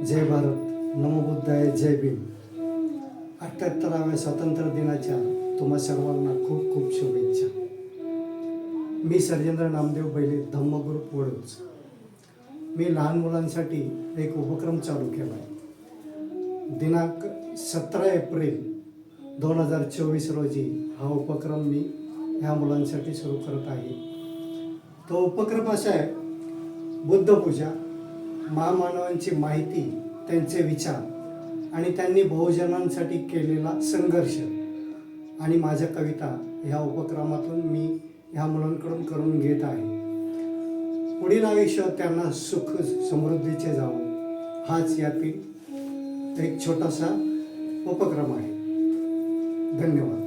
जय भारत, नमो बुद्धाय, जय भीम. 78व्या स्वातंत्र्य दिनाच्या तुम्हा सर्वांना खूप खूप शुभेच्छा. मी सर्जेंद्र नामदेव बैले, धम्मगुरू वडूज. मी लहान मुलांसाठी एक उपक्रम चालू केला आहे. दिनांक 17 एप्रिल 2024 रोजी हा उपक्रम मी ह्या मुलांसाठी सुरू करत आहे. तो उपक्रम असा आहे, बुद्धपूजा, महामानवांची माहिती, त्यांचे विचार आणि त्यांनी बहुजनांसाठी केलेला संघर्ष आणि माझ्या कविता ह्या उपक्रमातून मी ह्या मुलांकडून करून घेत आहे. पुढील आयुष्य त्यांना सुख समृद्धीचे जावो, हाच यातील एक छोटासा उपक्रम आहे. धन्यवाद.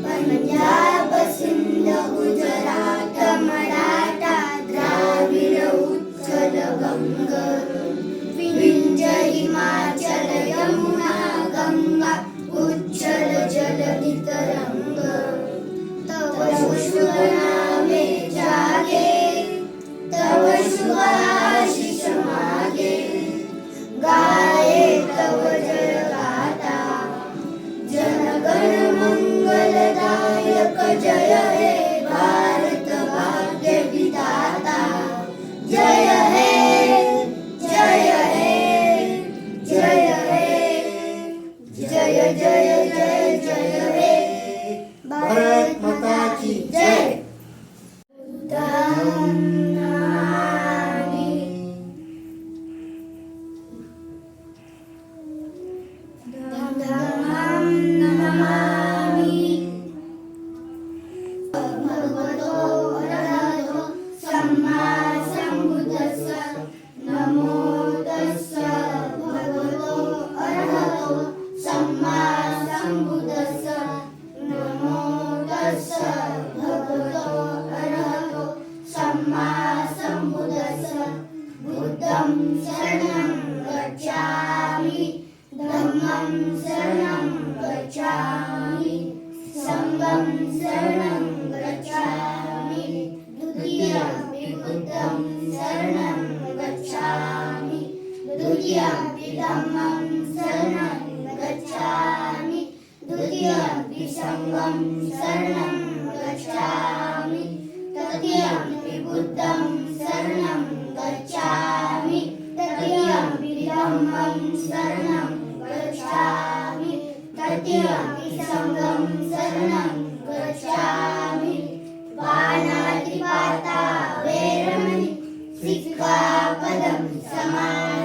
पंजाब सिंध गुजरात मराठा द्राविड उत्कल बंग विंध्य हिमाचल यमुना गंगा उच्चल जलधि तरंग तव शुभ नामे जागे तव शुभ आशीष मागे गाये तव जय गाथा जनगण मंगलदायक जय हे भारत भाग्य विधाता जय हे जय हे जय हे जय जय जय जय हे भारत माता की जय. बुद्धं शरणं गच्छामि धम्मं शरणं गच्छामि संघं शरणं गच्छामि द्वितीयंपि बुद्धं शरणं गच्छामि द्वितीयंपि धम्मं शरणं गच्छामि द्वितीयंपि संघं शरणं गच्छामि तृतीयंपि बुद्धं शरणं गच्छामि तृतीयंपि धम्मं शरणं गच्छामि तृतीयंपि संघं शरणं गच्छामि पाणातिपाता वैरमणि सिक्खापदं समादि